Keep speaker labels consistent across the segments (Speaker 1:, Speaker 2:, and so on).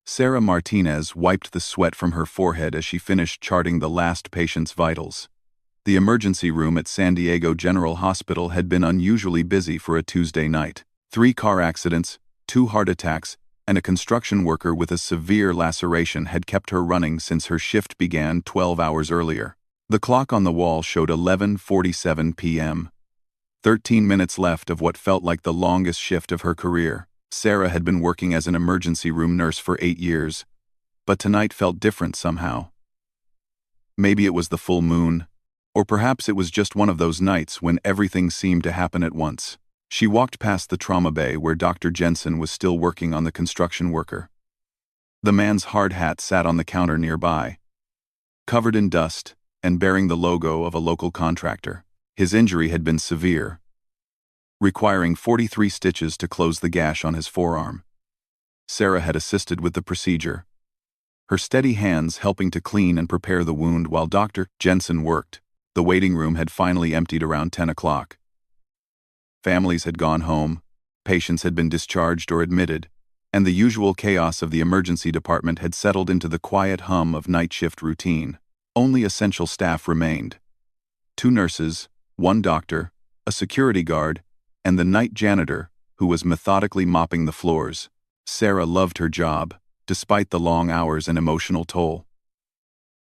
Speaker 1: Sarah Martinez wiped the sweat from her forehead as she finished charting the last patient's vitals. The emergency room at San Diego General Hospital had been unusually busy for a Tuesday night. 3 car accidents, 2 heart attacks, and a construction worker with a severe laceration had kept her running since her shift began 12 hours earlier. The clock on the wall showed 11:47 p.m. 13 minutes left of what felt like the longest shift of her career. Sarah had been working as an emergency room nurse for 8 years, but tonight felt different somehow. Maybe it was the full moon, or perhaps it was just one of those nights when everything seemed to happen at once. She walked past the trauma bay where Dr. Jensen was still working on the construction worker. The man's hard hat sat on the counter nearby, covered in dust and bearing the logo of a local contractor. His injury had been severe, requiring 43 stitches to close the gash on his forearm. Sarah had assisted with the procedure, her steady hands helping to clean and prepare the wound while Dr. Jensen worked. The waiting room had finally emptied around 10 o'clock. Families had gone home, patients had been discharged or admitted, and the usual chaos of the emergency department had settled into the quiet hum of night shift routine. Only essential staff remained. 2 nurses, 1 doctor, a security guard, and the night janitor, who was methodically mopping the floors. Sarah loved her job, despite the long hours and emotional toll.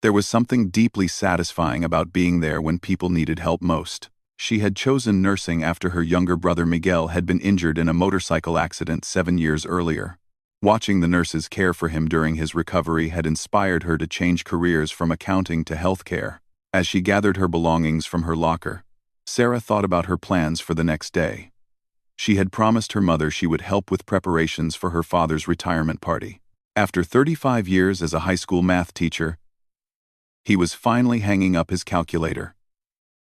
Speaker 1: There was something deeply satisfying about being there when people needed help most. She had chosen nursing after her younger brother Miguel had been injured in a motorcycle accident 7 years earlier. Watching the nurses care for him during his recovery had inspired her to change careers from accounting to healthcare. As she gathered her belongings from her locker, Sarah thought about her plans for the next day. She had promised her mother she would help with preparations for her father's retirement party. After 35 years as a high school math teacher, he was finally hanging up his calculator.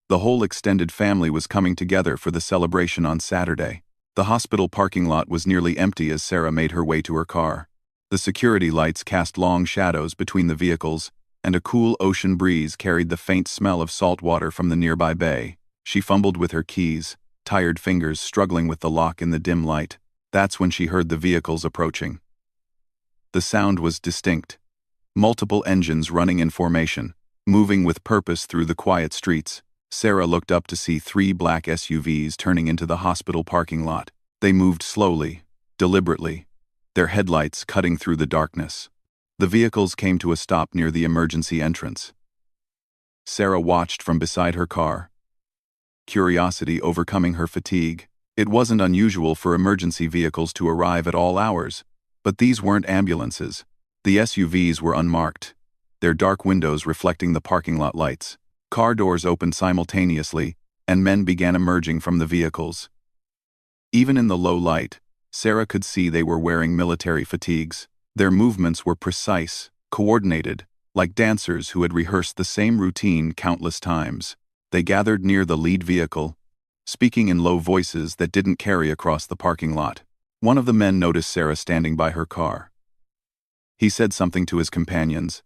Speaker 1: The whole extended family was coming together for the celebration on Saturday. The hospital parking lot was nearly empty as Sarah made her way to her car. The security lights cast long shadows between the vehicles, and a cool ocean breeze carried the faint smell of salt water from the nearby bay. She fumbled with her keys, tired fingers struggling with the lock in the dim light. That's when she heard the vehicles approaching. The sound was distinct. Multiple engines running in formation, moving with purpose through the quiet streets. Sarah looked up to see 3 black SUVs turning into the hospital parking lot. They moved slowly, deliberately, their headlights cutting through the darkness. The vehicles came to a stop near the emergency entrance. Sarah watched from beside her car, curiosity overcoming her fatigue. It wasn't unusual for emergency vehicles to arrive at all hours, but these weren't ambulances. The SUVs were unmarked, their dark windows reflecting the parking lot lights. Car doors opened simultaneously, and men began emerging from the vehicles. Even in the low light, Sarah could see they were wearing military fatigues. Their movements were precise, coordinated, like dancers who had rehearsed the same routine countless times. They gathered near the lead vehicle, speaking in low voices that didn't carry across the parking lot. One of the men noticed Sarah standing by her car. He said something to his companions,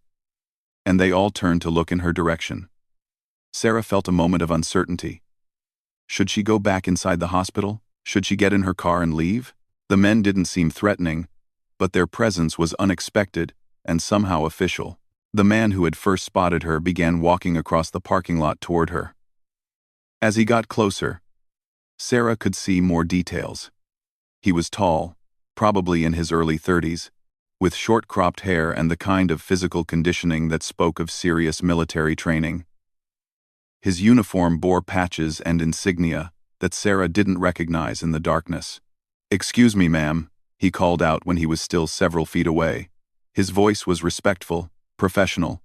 Speaker 1: and they all turned to look in her direction. Sarah felt a moment of uncertainty. Should she go back inside the hospital? Should she get in her car and leave? The men didn't seem threatening, but their presence was unexpected and somehow official. The man who had first spotted her began walking across the parking lot toward her. As he got closer, Sarah could see more details. He was tall, probably in his early 30s, with short cropped hair and the kind of physical conditioning that spoke of serious military training. His uniform bore patches and insignia that Sarah didn't recognize in the darkness. "Excuse me, ma'am," he called out when he was still several feet away. His voice was respectful, professional.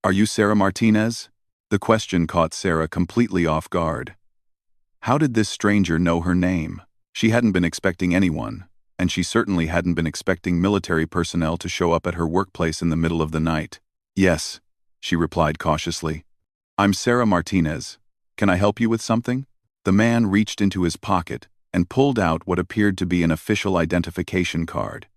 Speaker 1: "Are you Sarah Martinez?" The question caught Sarah completely off guard. How did this stranger know her name? She hadn't been expecting anyone, and she certainly hadn't been expecting military personnel to show up at her workplace in the middle of the night. "Yes," she replied cautiously. "I'm Sarah Martinez. Can I help you with something?" The man reached into his pocket and pulled out what appeared to be an official identification card.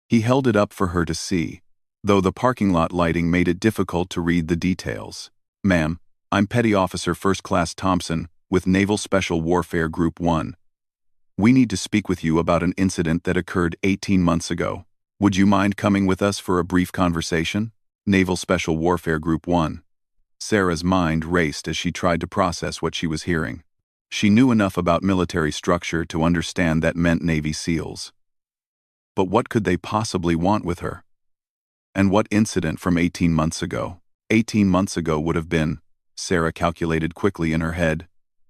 Speaker 1: He held it up for her to see, though the parking lot lighting made it difficult to read the details. "Ma'am, I'm Petty Officer First Class Thompson with Naval Special Warfare Group 1. We need to speak with you about an incident that occurred 18 months ago." Would you mind coming with us for a brief conversation? Naval Special Warfare Group 1. Sarah's mind raced as she tried to process what she was hearing. She knew enough about military structure to understand that meant Navy SEALs. But what could they possibly want with her? And what incident from 18 months ago? 18 months ago would have been, Sarah calculated quickly in her head,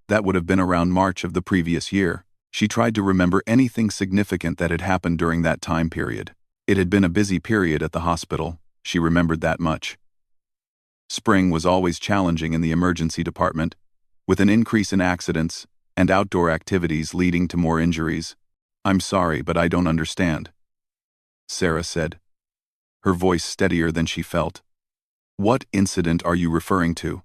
Speaker 1: that would have been around March of the previous year. She tried to remember anything significant that had happened during that time period. It had been a busy period at the hospital, she remembered that much. Spring was always challenging in the emergency department, with an increase in accidents and outdoor activities leading to more injuries. "I'm sorry, but I don't understand," Sarah said, her voice steadier than she felt. "What incident are you referring to?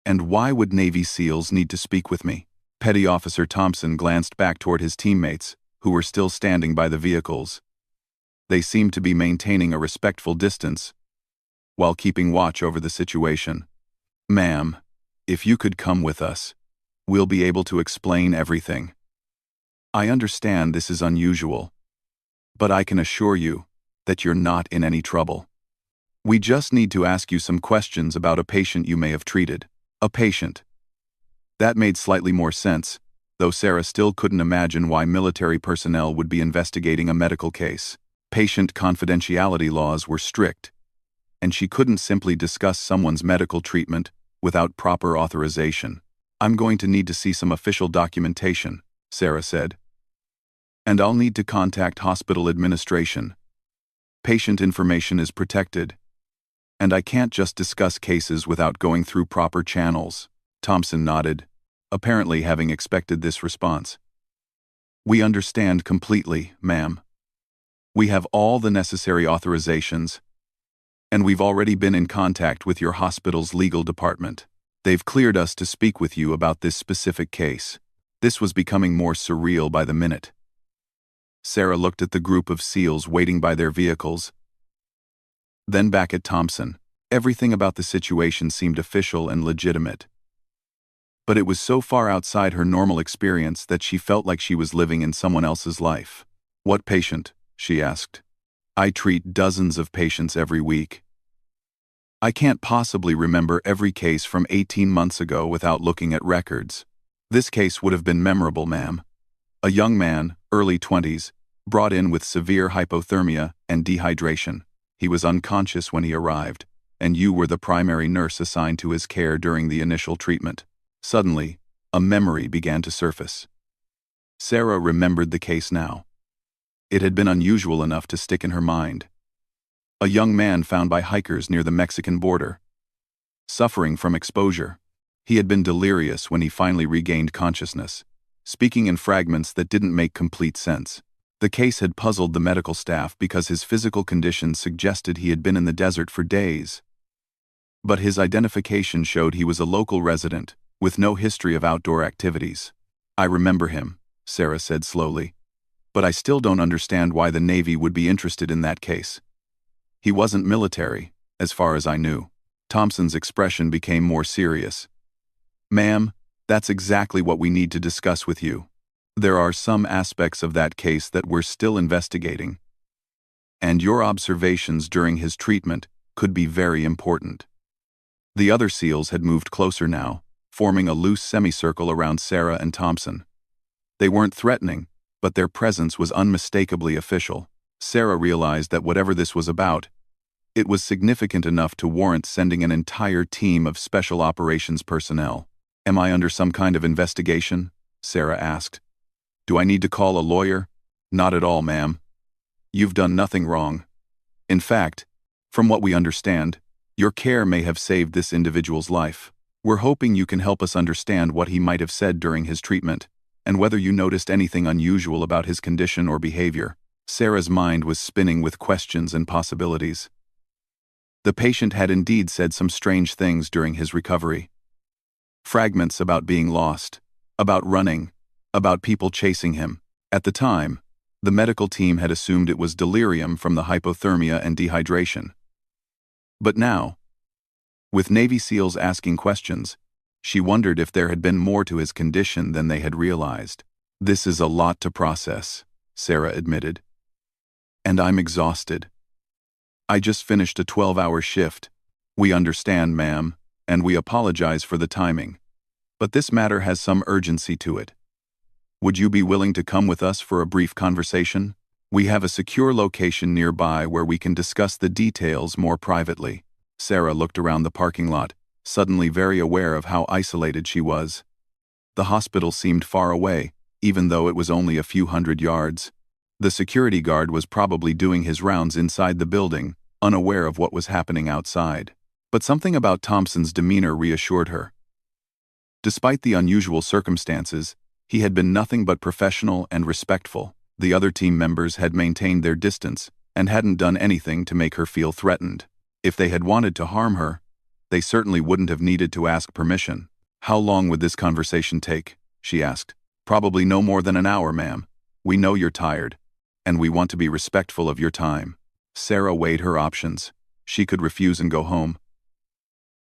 Speaker 1: And why would Navy SEALs need to speak with me?" Petty Officer Thompson glanced back toward his teammates, who were still standing by the vehicles. They seemed to be maintaining a respectful distance, while keeping watch over the situation. "Ma'am, if you could come with us, we'll be able to explain everything. I understand this is unusual, but I can assure you that you're not in any trouble. We just need to ask you some questions about a patient you may have treated." A patient. That made slightly more sense, though Sarah still couldn't imagine why military personnel would be investigating a medical case. Patient confidentiality laws were strict, and she couldn't simply discuss someone's medical treatment without proper authorization. "I'm going to need to see some official documentation," Sarah said. "And I'll need to contact hospital administration. Patient information is protected, and I can't just discuss cases without going through proper channels." Thompson nodded, apparently having expected this response. "We understand completely, ma'am. We have all the necessary authorizations, and we've already been in contact with your hospital's legal department. They've cleared us to speak with you about this specific case." This was becoming more surreal by the minute. Sarah looked at the group of SEALs waiting by their vehicles, then back at Thompson. Everything about the situation seemed official and legitimate. But it was so far outside her normal experience that she felt like she was living in someone else's life. "What patient?" she asked. "I treat dozens of patients every week. I can't possibly remember every case from 18 months ago without looking at records. This case would have been memorable, ma'am. A young man, early 20s, brought in with severe hypothermia and dehydration. He was unconscious when he arrived, and you were the primary nurse assigned to his care during the initial treatment." Suddenly, a memory began to surface. Sarah remembered the case now. It had been unusual enough to stick in her mind. A young man found by hikers near the Mexican border, suffering from exposure. He had been delirious when he finally regained consciousness, speaking in fragments that didn't make complete sense. The case had puzzled the medical staff because his physical condition suggested he had been in the desert for days. But his identification showed he was a local resident, with no history of outdoor activities. "I remember him," Sarah said slowly. "But I still don't understand why the Navy would be interested in that case. He wasn't military, as far as I knew." Thompson's expression became more serious. "Ma'am, that's exactly what we need to discuss with you. There are some aspects of that case that we're still investigating, and your observations during his treatment could be very important." The other SEALs had moved closer now, forming a loose semicircle around Sarah and Thompson. They weren't threatening, but their presence was unmistakably official. Sarah realized that whatever this was about, it was significant enough to warrant sending an entire team of special operations personnel. "Am I under some kind of investigation?" Sarah asked. "Do I need to call a lawyer?" "Not at all, ma'am. You've done nothing wrong. In fact, from what we understand, your care may have saved this individual's life. We're hoping you can help us understand what he might have said during his treatment, and whether you noticed anything unusual about his condition or behavior." Sarah's mind was spinning with questions and possibilities. The patient had indeed said some strange things during his recovery. Fragments about being lost, about running, about people chasing him. At the time, the medical team had assumed it was delirium from the hypothermia and dehydration. But now, with Navy SEALs asking questions, she wondered if there had been more to his condition than they had realized. "This is a lot to process," Sarah admitted. And I'm exhausted. I just finished a 12-hour shift. We understand, ma'am, and we apologize for the timing. But this matter has some urgency to it. Would you be willing to come with us for a brief conversation? We have a secure location nearby where we can discuss the details more privately. Sarah looked around the parking lot, suddenly very aware of how isolated she was. The hospital seemed far away, even though it was only a few hundred yards. The security guard was probably doing his rounds inside the building, unaware of what was happening outside. But something about Thompson's demeanor reassured her. Despite the unusual circumstances, he had been nothing but professional and respectful. The other team members had maintained their distance and hadn't done anything to make her feel threatened. If they had wanted to harm her, they certainly wouldn't have needed to ask permission. How long would this conversation take? She asked. Probably no more than an hour, ma'am. We know you're tired, and we want to be respectful of your time. Sarah weighed her options. She could refuse and go home.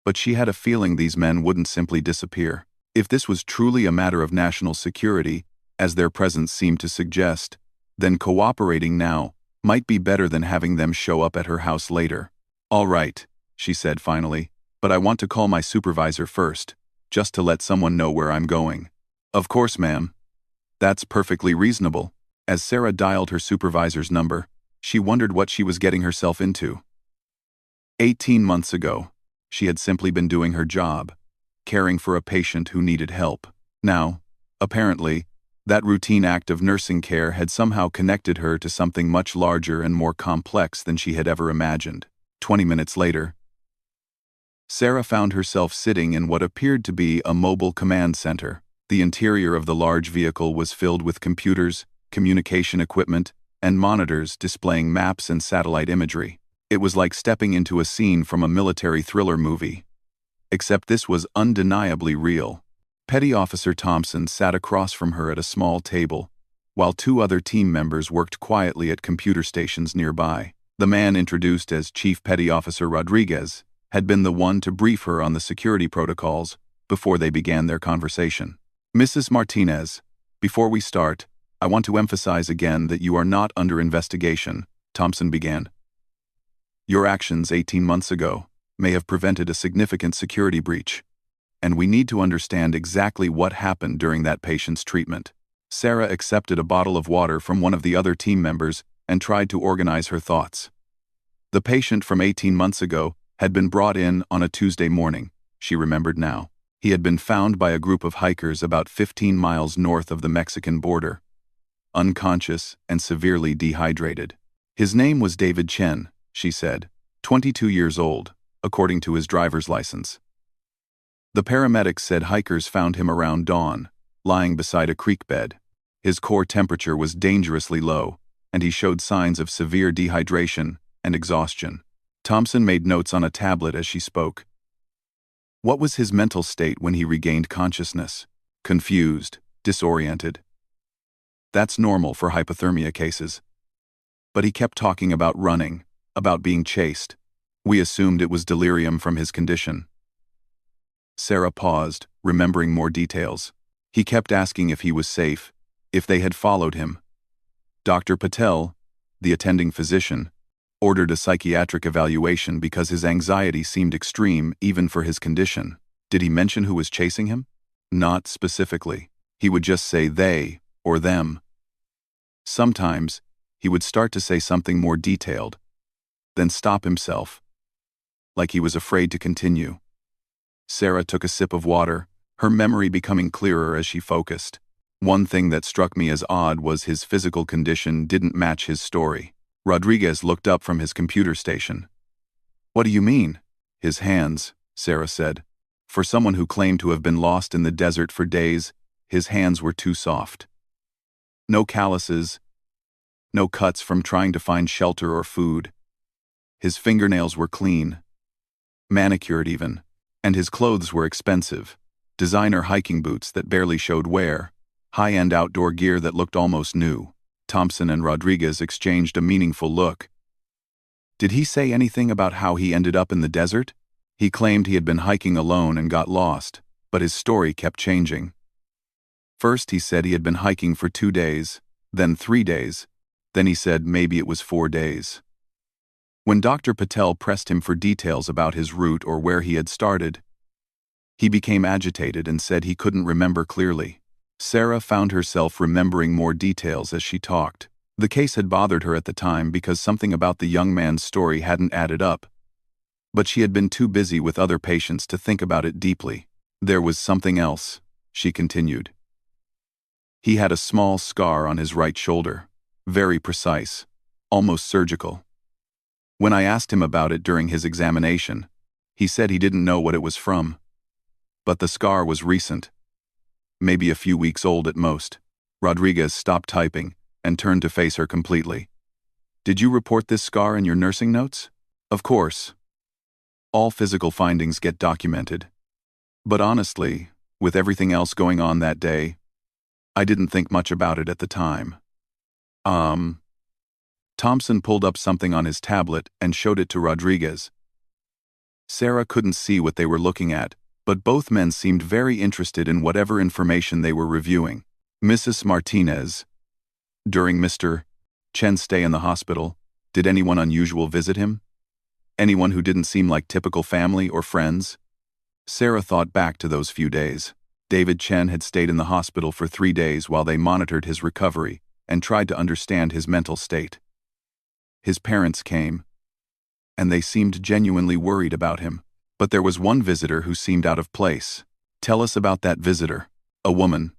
Speaker 1: But she had a feeling these men wouldn't simply disappear. If this was truly a matter of national security, as their presence seemed to suggest, then cooperating now might be better than having them show up at her house later. All right, she said finally, but I want to call my supervisor first, just to let someone know where I'm going. Of course, ma'am. That's perfectly reasonable. As Sarah dialed her supervisor's number, she wondered what she was getting herself into. 18 months ago, she had simply been doing her job, caring for a patient who needed help. Now, apparently, that routine act of nursing care had somehow connected her to something much larger and more complex than she had ever imagined. 20 minutes later, Sarah found herself sitting in what appeared to be a mobile command center. The interior of the large vehicle was filled with computers, communication equipment, and monitors displaying maps and satellite imagery. It was like stepping into a scene from a military thriller movie. Except this was undeniably real. Petty Officer Thompson sat across from her at a small table, while two other team members worked quietly at computer stations nearby. The man introduced as Chief Petty Officer Rodriguez had been the one to brief her on the security protocols before they began their conversation. Mrs. Martinez, before we start, I want to emphasize again that you are not under investigation, Thompson began. Your actions 18 months ago may have prevented a significant security breach, and we need to understand exactly what happened during that patient's treatment. Sarah accepted a bottle of water from one of the other team members and tried to organize her thoughts. The patient from 18 months ago had been brought in on a Tuesday morning, she remembered now. He had been found by a group of hikers about 15 miles north of the Mexican border, unconscious and severely dehydrated. His name was David Chen, she said, 22 years old, according to his driver's license. The paramedics said hikers found him around dawn, lying beside a creek bed. His core temperature was dangerously low, and he showed signs of severe dehydration and exhaustion. Thompson made notes on a tablet as she spoke. What was his mental state when he regained consciousness? Confused, disoriented. That's normal for hypothermia cases. But he kept talking about running, about being chased. We assumed it was delirium from his condition. Sarah paused, remembering more details. He kept asking if he was safe, if they had followed him. Dr. Patel, the attending physician, ordered a psychiatric evaluation because his anxiety seemed extreme even for his condition. Did he mention who was chasing him? Not specifically. He would just say they or them. Sometimes, he would start to say something more detailed, then stop himself, like he was afraid to continue. Sarah took a sip of water, her memory becoming clearer as she focused. One thing that struck me as odd was his physical condition didn't match his story. Rodriguez looked up from his computer station. What do you mean? His hands, Sarah said. For someone who claimed to have been lost in the desert for days, his hands were too soft. No calluses, no cuts from trying to find shelter or food. His fingernails were clean, manicured even, and his clothes were expensive. Designer hiking boots that barely showed wear, high-end outdoor gear that looked almost new. Thompson and Rodriguez exchanged a meaningful look. Did he say anything about how he ended up in the desert? He claimed he had been hiking alone and got lost, but his story kept changing. First he said he had been hiking for 2 days, then 3 days, Then he said maybe it was 4 days. When Dr. Patel pressed him for details about his route or where he had started, he became agitated and said he couldn't remember clearly. Sarah found herself remembering more details as she talked. The case had bothered her at the time because something about the young man's story hadn't added up, but she had been too busy with other patients to think about it deeply. There was something else, she continued. He had a small scar on his right shoulder, very precise, almost surgical. When I asked him about it during his examination, he said he didn't know what it was from. But the scar was recent, maybe a few weeks old at most. Rodriguez stopped typing and turned to face her completely. Did you report this scar in your nursing notes? Of course. All physical findings get documented. But honestly, with everything else going on that day, I didn't think much about it at the time. Thompson pulled up something on his tablet and showed it to Rodriguez. Sarah couldn't see what they were looking at, but both men seemed very interested in whatever information they were reviewing. Mrs. Martinez, during Mr. Chen's stay in the hospital, did anyone unusual visit him? Anyone who didn't seem like typical family or friends? Sarah thought back to those few days. David Chen had stayed in the hospital for 3 days while they monitored his recovery and tried to understand his mental state. His parents came, and they seemed genuinely worried about him. But there was one visitor who seemed out of place. Tell us about that visitor. A woman,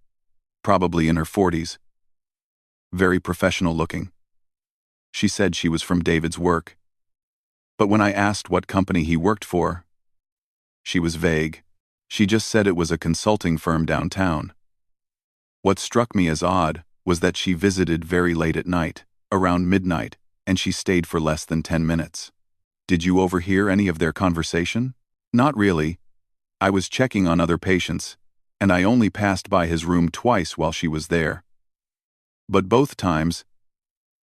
Speaker 1: probably in her 40s. Very professional looking. She said she was from David's work. But when I asked what company he worked for, she was vague. She just said it was a consulting firm downtown. What struck me as odd was that she visited very late at night, around midnight, and she stayed for less than 10 minutes. Did you overhear any of their conversation? Not really. I was checking on other patients, and I only passed by his room twice while she was there. But both times,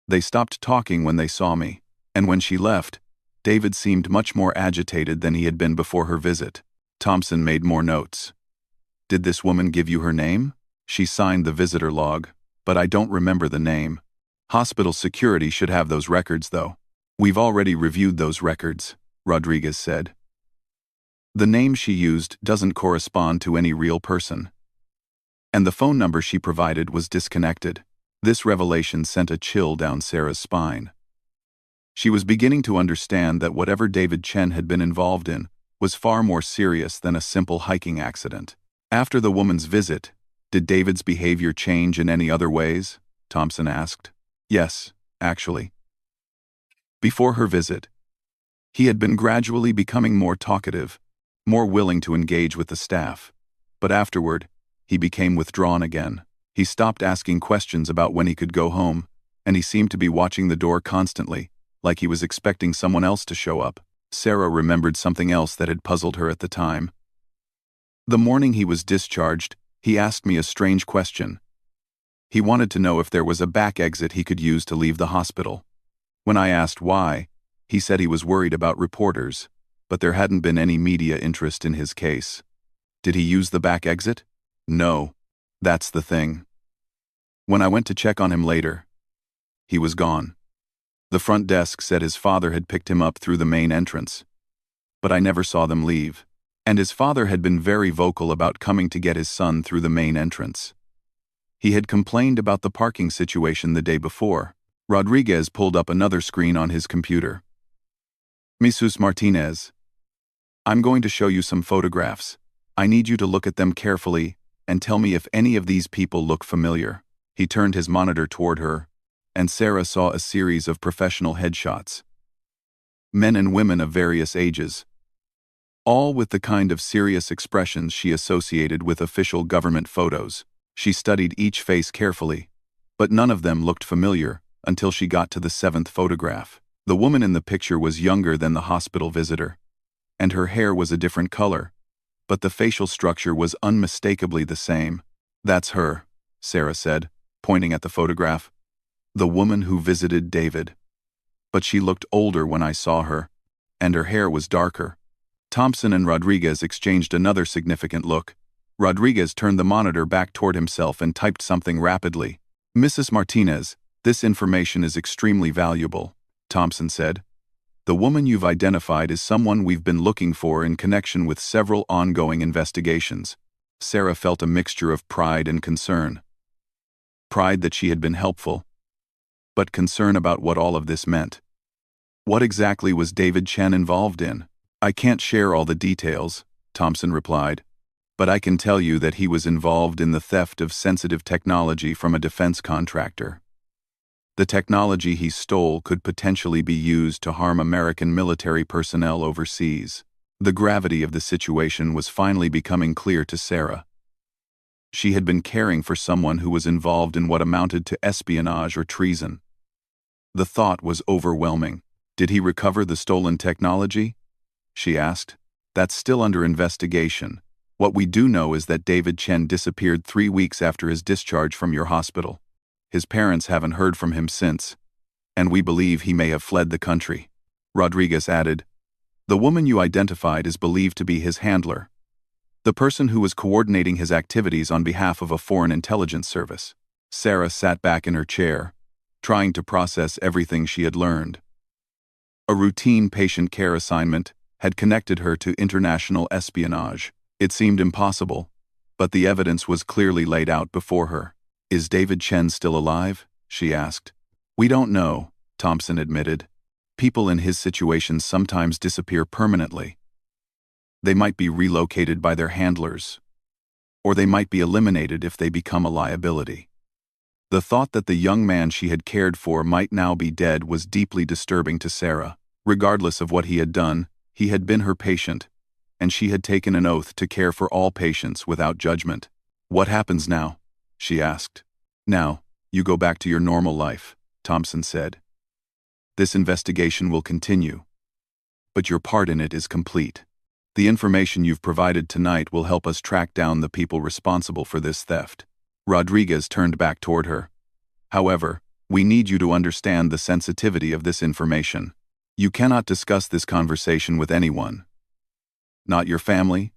Speaker 1: they stopped talking when they saw me, and when she left, David seemed much more agitated than he had been before her visit. Thompson made more notes. Did this woman give you her name? She signed the visitor log, but I don't remember the name. Hospital security should have those records, though. We've already reviewed those records, Rodriguez said. The name she used doesn't correspond to any real person. And the phone number she provided was disconnected. This revelation sent a chill down Sarah's spine. She was beginning to understand that whatever David Chen had been involved in was far more serious than a simple hiking accident. After the woman's visit, did David's behavior change in any other ways? Thompson asked. Yes, actually. Before her visit, he had been gradually becoming more talkative, more willing to engage with the staff. But afterward, he became withdrawn again. He stopped asking questions about when he could go home, and he seemed to be watching the door constantly, like he was expecting someone else to show up. Sarah remembered something else that had puzzled her at the time. The morning he was discharged, he asked me a strange question. He wanted to know if there was a back exit he could use to leave the hospital. When I asked why, he said he was worried about reporters, but there hadn't been any media interest in his case. Did he use the back exit? No. That's the thing. When I went to check on him later, he was gone. The front desk said his father had picked him up through the main entrance, but I never saw them leave. And his father had been very vocal about coming to get his son through the main entrance. He had complained about the parking situation the day before. Rodriguez pulled up another screen on his computer. Mrs. Martinez, I'm going to show you some photographs. I need you to look at them carefully and tell me if any of these people look familiar. He turned his monitor toward her, and Sarah saw a series of professional headshots. Men and women of various ages, all with the kind of serious expressions she associated with official government photos. She studied each face carefully, but none of them looked familiar until she got to the 7th photograph. The woman in the picture was younger than the hospital visitor, and her hair was a different color, but the facial structure was unmistakably the same. That's her, Sarah said, pointing at the photograph. The woman who visited David. But she looked older when I saw her, and her hair was darker. Thompson and Rodriguez exchanged another significant look. Rodriguez turned the monitor back toward himself and typed something rapidly. Mrs. Martinez, "This information is extremely valuable," Thompson said. "The woman you've identified is someone we've been looking for in connection with several ongoing investigations." Sarah felt a mixture of pride and concern. Pride that she had been helpful, but concern about what all of this meant. What exactly was David Chen involved in? "I can't share all the details," Thompson replied, "but I can tell you that he was involved in the theft of sensitive technology from a defense contractor. The technology he stole could potentially be used to harm American military personnel overseas." The gravity of the situation was finally becoming clear to Sarah. She had been caring for someone who was involved in what amounted to espionage or treason. The thought was overwhelming. "Did he recover the stolen technology?" she asked. "That's still under investigation. What we do know is that David Chen disappeared 3 weeks after his discharge from your hospital. His parents haven't heard from him since, and we believe he may have fled the country." Rodriguez added, "The woman you identified is believed to be his handler, the person who was coordinating his activities on behalf of a foreign intelligence service." Sarah sat back in her chair, trying to process everything she had learned. A routine patient care assignment had connected her to international espionage. It seemed impossible, but the evidence was clearly laid out before her. "Is David Chen still alive?" she asked. "We don't know," Thompson admitted. "People in his situation sometimes disappear permanently. They might be relocated by their handlers, or they might be eliminated if they become a liability." The thought that the young man she had cared for might now be dead was deeply disturbing to Sarah. Regardless of what he had done, he had been her patient, and she had taken an oath to care for all patients without judgment. "What happens now?" she asked. "Now, you go back to your normal life," Thompson said. "This investigation will continue, but your part in it is complete. The information you've provided tonight will help us track down the people responsible for this theft." Rodriguez turned back toward her. "However, we need you to understand the sensitivity of this information. You cannot discuss this conversation with anyone. Not your family,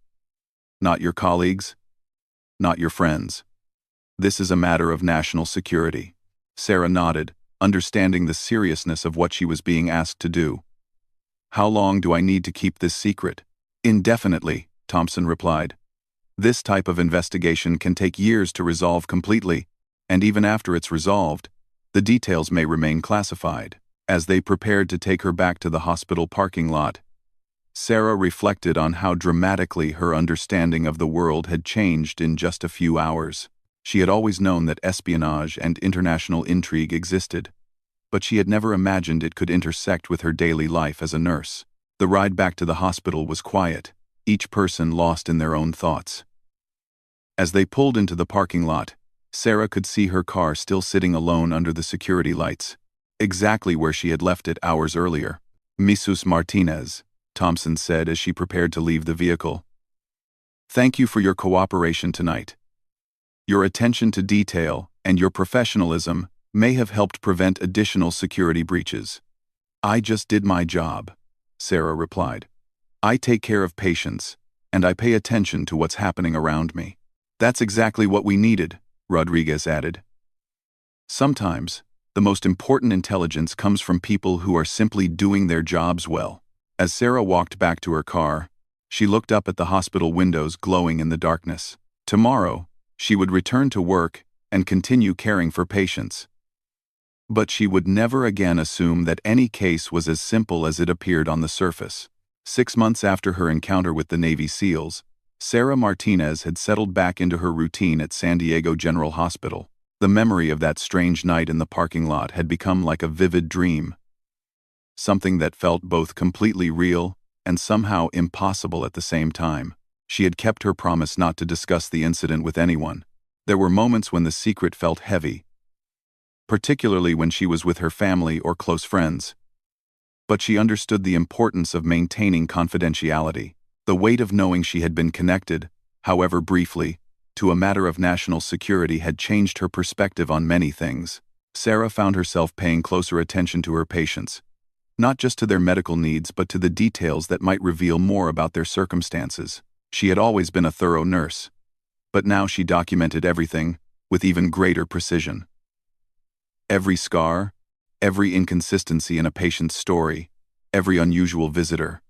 Speaker 1: not your colleagues, not your friends. This is a matter of national security." Sarah nodded, understanding the seriousness of what she was being asked to do. "How long do I need to keep this secret?" "Indefinitely," Thompson replied. "This type of investigation can take years to resolve completely, and even after it's resolved, the details may remain classified." As they prepared to take her back to the hospital parking lot, Sarah reflected on how dramatically her understanding of the world had changed in just a few hours. She had always known that espionage and international intrigue existed, but she had never imagined it could intersect with her daily life as a nurse. The ride back to the hospital was quiet, each person lost in their own thoughts. As they pulled into the parking lot, Sarah could see her car still sitting alone under the security lights, exactly where she had left it hours earlier. "Mrs. Martinez," Thompson said as she prepared to leave the vehicle. "Thank you for your cooperation tonight. Your attention to detail and your professionalism may have helped prevent additional security breaches." "I just did my job," Sarah replied. "I take care of patients, and I pay attention to what's happening around me." "That's exactly what we needed," Rodriguez added. "Sometimes, the most important intelligence comes from people who are simply doing their jobs well." As Sarah walked back to her car, she looked up at the hospital windows glowing in the darkness. Tomorrow, she would return to work and continue caring for patients. But she would never again assume that any case was as simple as it appeared on the surface. 6 months after her encounter with the Navy SEALs, Sarah Martinez had settled back into her routine at San Diego General Hospital. The memory of that strange night in the parking lot had become like a vivid dream, something that felt both completely real and somehow impossible at the same time. She had kept her promise not to discuss the incident with anyone. There were moments when the secret felt heavy, particularly when she was with her family or close friends. But she understood the importance of maintaining confidentiality. The weight of knowing she had been connected, however briefly, to a matter of national security had changed her perspective on many things. Sarah found herself paying closer attention to her patients, not just to their medical needs but to the details that might reveal more about their circumstances. She had always been a thorough nurse, but now she documented everything with even greater precision. Every scar, every inconsistency in a patient's story, every unusual visitor.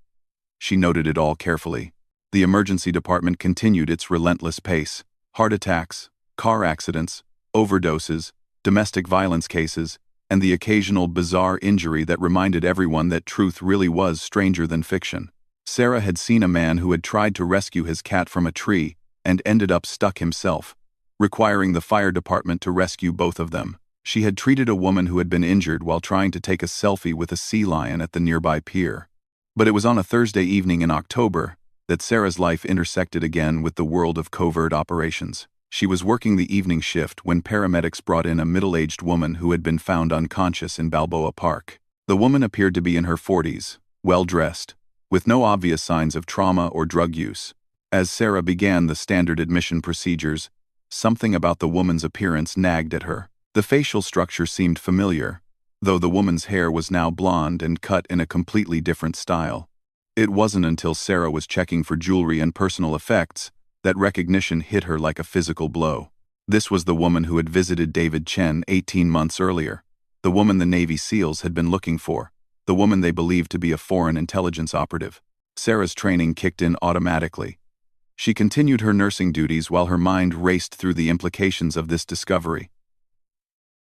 Speaker 1: She noted it all carefully. The emergency department continued its relentless pace. Heart attacks, car accidents, overdoses, domestic violence cases, and the occasional bizarre injury that reminded everyone that truth really was stranger than fiction. Sarah had seen a man who had tried to rescue his cat from a tree and ended up stuck himself, requiring the fire department to rescue both of them. She had treated a woman who had been injured while trying to take a selfie with a sea lion at the nearby pier. But it was on a Thursday evening in October that Sarah's life intersected again with the world of covert operations. She was working the evening shift when paramedics brought in a middle-aged woman who had been found unconscious in Balboa Park. The woman appeared to be in her 40s, well-dressed, with no obvious signs of trauma or drug use. As Sarah began the standard admission procedures, something about the woman's appearance nagged at her. The facial structure seemed familiar, though the woman's hair was now blonde and cut in a completely different style. It wasn't until Sarah was checking for jewelry and personal effects that recognition hit her like a physical blow. This was the woman who had visited David Chen 18 months earlier, the woman the Navy SEALs had been looking for, the woman they believed to be a foreign intelligence operative. Sarah's training kicked in automatically. She continued her nursing duties while her mind raced through the implications of this discovery.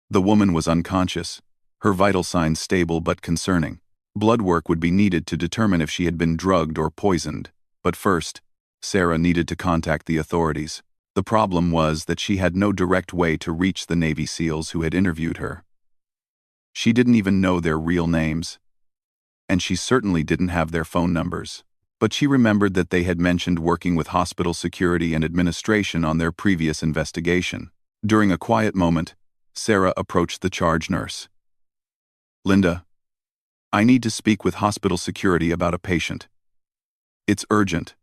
Speaker 1: The woman was unconscious, her vital signs stable but concerning. Blood work would be needed to determine if she had been drugged or poisoned, but first, Sarah needed to contact the authorities. The problem was that she had no direct way to reach the Navy SEALs who had interviewed her. She didn't even know their real names, and she certainly didn't have their phone numbers. But she remembered that they had mentioned working with hospital security and administration on their previous investigation. During a quiet moment, Sarah approached the charge nurse. "Linda, I need to speak with hospital security about a patient. It's urgent,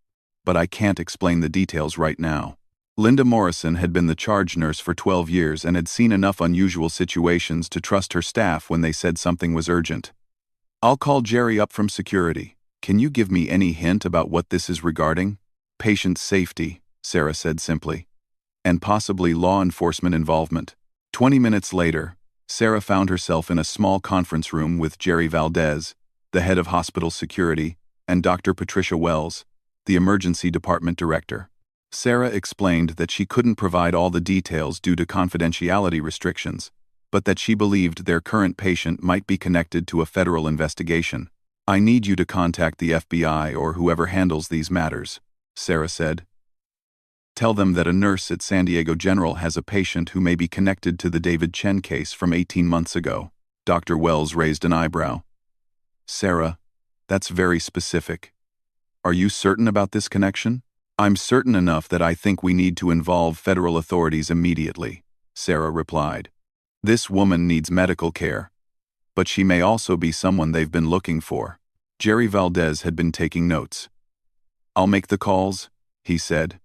Speaker 1: but I can't explain the details right now." Linda Morrison had been the charge nurse for 12 years and had seen enough unusual situations to trust her staff when they said something was urgent. "I'll call Jerry up from security. Can you give me any hint about what this is regarding?" "Patient safety," Sarah said simply, "and possibly law enforcement involvement." 20 minutes later, Sarah found herself in a small conference room with Jerry Valdez, the head of hospital security, and Dr. Patricia Wells, the emergency department director. Sarah explained that she couldn't provide all the details due to confidentiality restrictions, but that she believed their current patient might be connected to a federal investigation. "I need you to contact the FBI or whoever handles these matters," Sarah said. "Tell them that a nurse at San Diego General has a patient who may be connected to the David Chen case from 18 months ago." Dr. Wells raised an eyebrow. "Sarah, that's very specific. Are you certain about this connection?" "I'm certain enough that I think we need to involve federal authorities immediately," Sarah replied. "This woman needs medical care, but she may also be someone they've been looking for." Jerry Valdez had been taking notes. "I'll make the calls," he said.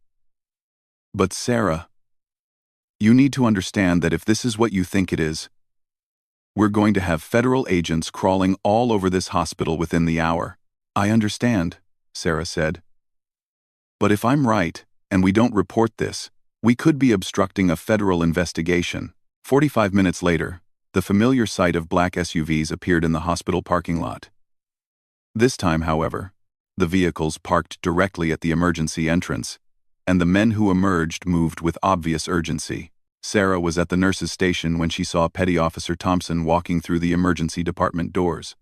Speaker 1: "But Sarah, you need to understand that if this is what you think it is, we're going to have federal agents crawling all over this hospital within the hour." "I understand," Sarah said. "But if I'm right, and we don't report this, we could be obstructing a federal investigation." 45 minutes later, the familiar sight of black SUVs appeared in the hospital parking lot. This time, however, the vehicles parked directly at the emergency entrance, and the men who emerged moved with obvious urgency. Sarah was at the nurse's station when she saw Petty Officer Thompson walking through the emergency department doors.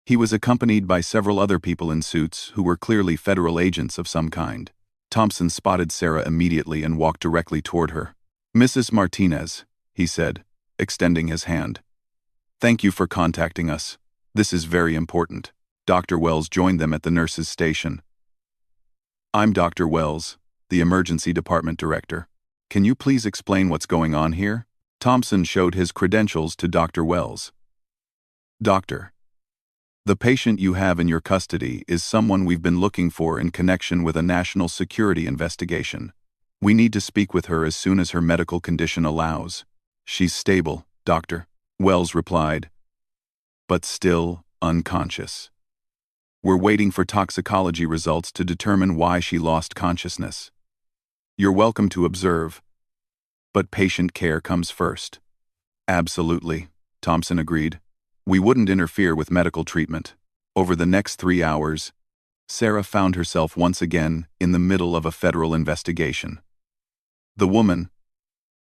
Speaker 1: He was accompanied by several other people in suits who were clearly federal agents of some kind. Thompson spotted Sarah immediately and walked directly toward her. "Mrs. Martinez," he said, extending his hand. "Thank you for contacting us. This is very important." Dr. Wells joined them at the nurse's station. "I'm Dr. Wells, the emergency department director. Can you please explain what's going on here?" Thompson showed his credentials to Dr. Wells. "Doctor, the patient you have in your custody is someone we've been looking for in connection with a national security investigation. We need to speak with her as soon as her medical condition allows." "She's stable, Doctor," Wells replied, "but still unconscious. We're waiting for toxicology results to determine why she lost consciousness. You're welcome to observe, but patient care comes first." Absolutely, Thompson agreed. We wouldn't interfere with medical treatment. Over the next 3 hours, Sarah found herself once again in the middle of a federal investigation. The woman,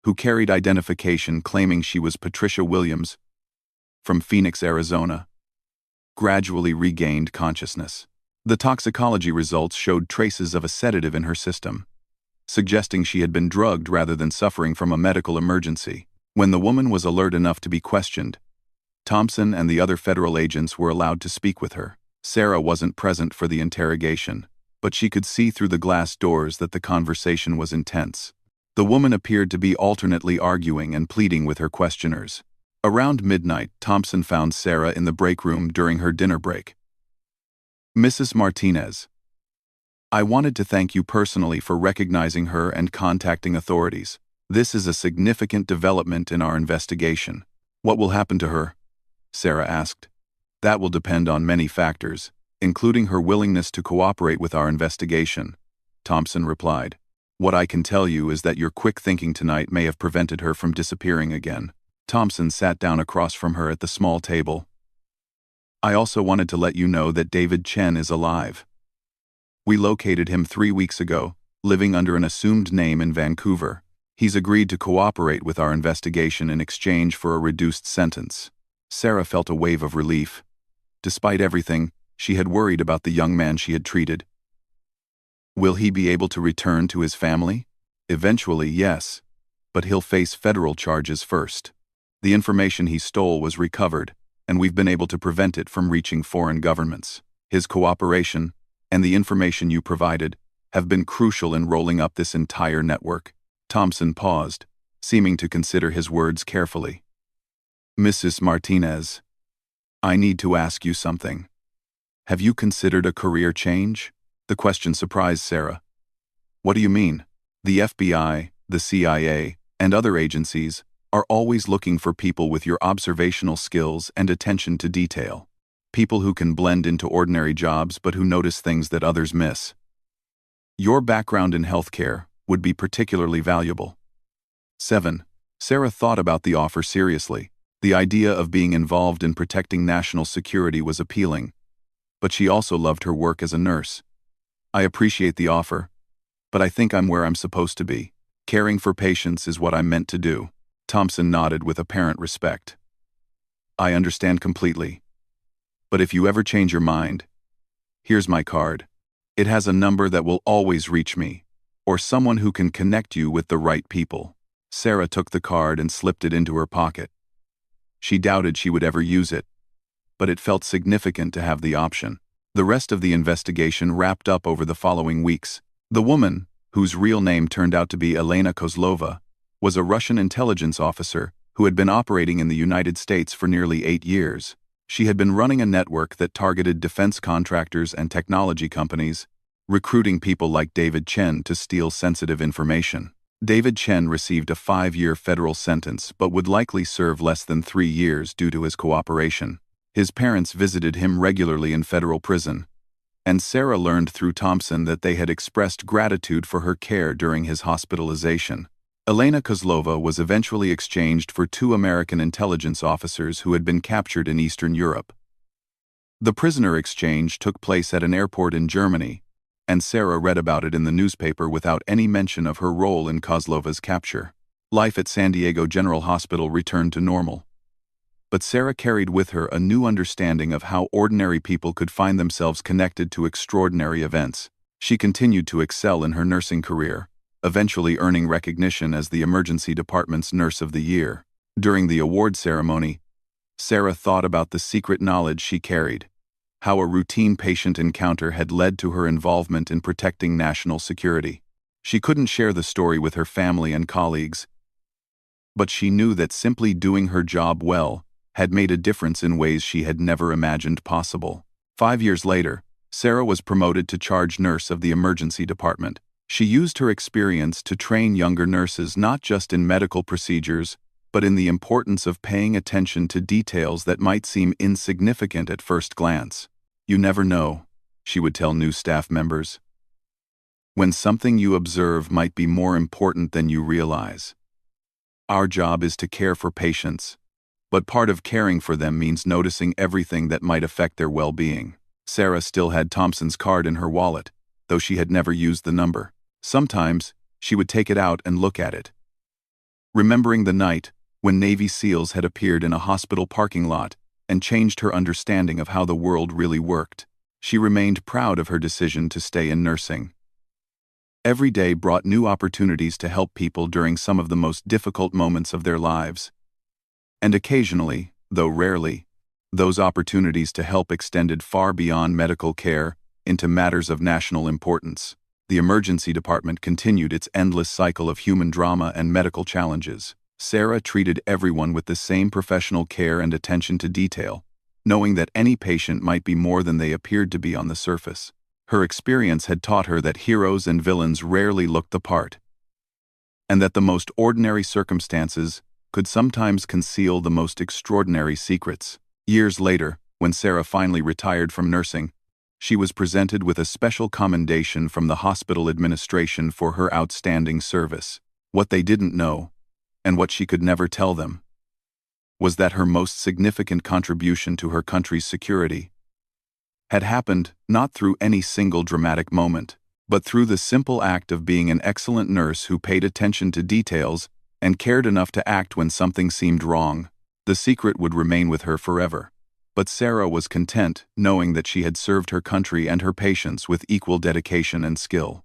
Speaker 1: who carried identification claiming she was Patricia Williams from Phoenix, Arizona, gradually regained consciousness. The toxicology results showed traces of a sedative in her system, suggesting she had been drugged rather than suffering from a medical emergency. When the woman was alert enough to be questioned, Thompson and the other federal agents were allowed to speak with her. Sarah wasn't present for the interrogation, but she could see through the glass doors that the conversation was intense. The woman appeared to be alternately arguing and pleading with her questioners. Around midnight, Thompson found Sarah in the break room during her dinner break. Mrs. Martinez, I wanted to thank you personally for recognizing her and contacting authorities. This is a significant development in our investigation. What will happen to her? Sarah asked. That will depend on many factors, including her willingness to cooperate with our investigation, Thompson replied. What I can tell you is that your quick thinking tonight may have prevented her from disappearing again. Thompson sat down across from her at the small table. I also wanted to let you know that David Chen is alive. We located him 3 weeks ago, living under an assumed name in Vancouver. He's agreed to cooperate with our investigation in exchange for a reduced sentence. Sarah felt a wave of relief. Despite everything, she had worried about the young man she had treated. Will he be able to return to his family? Eventually, yes, but he'll face federal charges first. The information he stole was recovered, and we've been able to prevent it from reaching foreign governments. His cooperation, and the information you provided, have been crucial in rolling up this entire network. Thompson paused, seeming to consider his words carefully. Mrs. Martinez, I need to ask you something. Have you considered a career change? The question surprised Sarah. What do you mean? The FBI, the CIA, and other agencies are always looking for people with your observational skills and attention to detail. People who can blend into ordinary jobs but who notice things that others miss. Your background in healthcare would be particularly valuable. 7. Sarah thought about the offer seriously. The idea of being involved in protecting national security was appealing, but she also loved her work as a nurse. I appreciate the offer, but I think I'm where I'm supposed to be. Caring for patients is what I'm meant to do. Thompson nodded with apparent respect. I understand completely. But if you ever change your mind, here's my card. It has a number that will always reach me, or someone who can connect you with the right people. Sarah took the card and slipped it into her pocket. She doubted she would ever use it, but it felt significant to have the option. The rest of the investigation wrapped up over the following weeks. The woman, whose real name turned out to be Elena Kozlova, was a Russian intelligence officer who had been operating in the United States for nearly 8 years. She had been running a network that targeted defense contractors and technology companies, recruiting people like David Chen to steal sensitive information. David Chen received a 5-year federal sentence but would likely serve less than 3 years due to his cooperation. His parents visited him regularly in federal prison, and Sarah learned through Thompson that they had expressed gratitude for her care during his hospitalization. Elena Kozlova was eventually exchanged for 2 American intelligence officers who had been captured in Eastern Europe. The prisoner exchange took place at an airport in Germany, and Sarah read about it in the newspaper without any mention of her role in Kozlova's capture. Life at San Diego General Hospital returned to normal. But Sarah carried with her a new understanding of how ordinary people could find themselves connected to extraordinary events. She continued to excel in her nursing career, eventually earning recognition as the Emergency Department's Nurse of the Year. During the award ceremony, Sarah thought about the secret knowledge she carried, how a routine patient encounter had led to her involvement in protecting national security. She couldn't share the story with her family and colleagues, but she knew that simply doing her job well had made a difference in ways she had never imagined possible. 5 years later, Sarah was promoted to charge nurse of the emergency department. She used her experience to train younger nurses not just in medical procedures, but in the importance of paying attention to details that might seem insignificant at first glance. You never know, she would tell new staff members, when something you observe might be more important than you realize. Our job is to care for patients, but part of caring for them means noticing everything that might affect their well-being. Sarah still had Thompson's card in her wallet, though she had never used the number. Sometimes, she would take it out and look at it. Remembering the night when Navy SEALs had appeared in a hospital parking lot and changed her understanding of how the world really worked, she remained proud of her decision to stay in nursing. Every day brought new opportunities to help people during some of the most difficult moments of their lives. And occasionally, though rarely, those opportunities to help extended far beyond medical care into matters of national importance. The emergency department continued its endless cycle of human drama and medical challenges. Sarah treated everyone with the same professional care and attention to detail, knowing that any patient might be more than they appeared to be on the surface. Her experience had taught her that heroes and villains rarely looked the part, and that the most ordinary circumstances could sometimes conceal the most extraordinary secrets. Years later, when Sarah finally retired from nursing, she was presented with a special commendation from the hospital administration for her outstanding service. What they didn't know, and what she could never tell them, was that her most significant contribution to her country's security had happened not through any single dramatic moment, but through the simple act of being an excellent nurse who paid attention to details and cared enough to act when something seemed wrong. The secret would remain with her forever, but Sarah was content knowing that she had served her country and her patients with equal dedication and skill.